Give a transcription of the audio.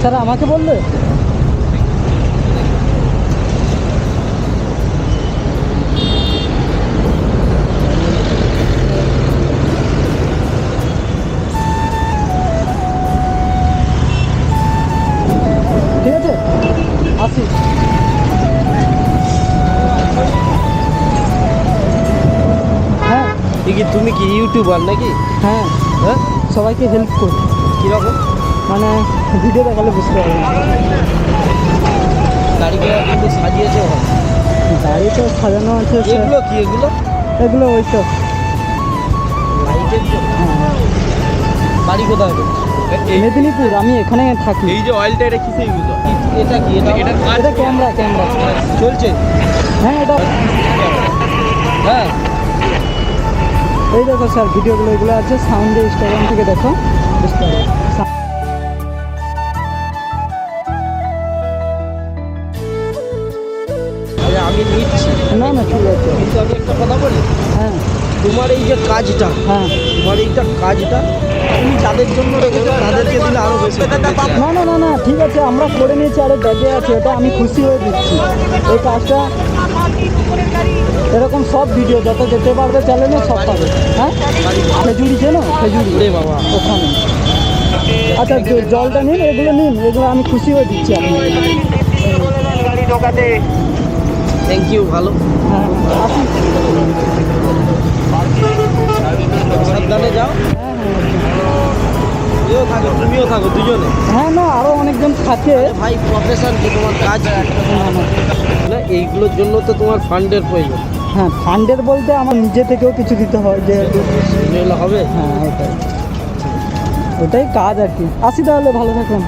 Sir আমাকে বললে ঠিক আছে আসি। হ্যাঁ কি তুমি কি ইউটিউবার নাকি? হ্যাঁ হ্যাঁ, সবাইকে হেল্প করি। কীরকম? মানে ভিডিও দেখালে বুঝতে পারবে। গাড়িকে কিন্তু সাজিয়েছে ভালো। গাড়ি তো সাজানো আছে এগুলো কি? এগুলো এগুলো ওই তো লাইটের জন্য। হ্যাঁ। বাড়ি কোথায়? মেদিনীপুর, আমি এখানে থাকি। এই যে অয়েলটা এটা কিসে ইউজ হয়? এটা কি? এটা এটা ক্যামেরা চলছে? হ্যাঁ এটা হ্যাঁ, এই দেখো স্যার ভিডিওগুলো এগুলো আছে সাউন্ডে, ইনস্টাগ্রাম থেকে দেখো বুঝতে পারবে। আরে আমি নিচ্ছি, না না ঠিক আছে। কিন্তু আমি একটা কথা বলি, হ্যাঁ তোমার এই যে কাজটা, হ্যাঁ তোমার এইটা কাজটা তুমি যাদের জন্য রেখেছো তাদেরকে দিলে আরো বেশি। না না না না ঠিক আছে, আমরা করে নিয়েছি, আরে ব্যাগে আছে, এটা আমি খুশি হয়ে দিচ্ছি। এই কাজটা এরকম সব ভিডিও যত যেতে পারবে চ্যানেলে সব পাবে। হ্যাঁ খেজুরি চেনো? খেজুরি রে বাবা, ওখানে। আচ্ছা জলটা নিন, এগুলো নিন, এগুলো আমি খুশি হয়ে দিচ্ছি আপনি। থ্যাংক ইউ, ভালো। হ্যাঁ আসি। সাবধানে যাও। হ্যাঁ হ্যাঁ তুমিও থাকো, তুমিও থাকো, দুজনে। হ্যাঁ না আরও অনেকজন থাকে। ভাই প্রফেশন কি, তোমার কাজ কি? না না না, এইগুলোর জন্য তো তোমার ফান্ডের প্রয়োজন। হ্যাঁ ফান্ডের বলতে আমার নিজে থেকেও কিছু দিতে হয় যে নিলে হবে। হ্যাঁ ওটাই কাজ আর কি। আসি তাহলে, ভালো থাকবেন।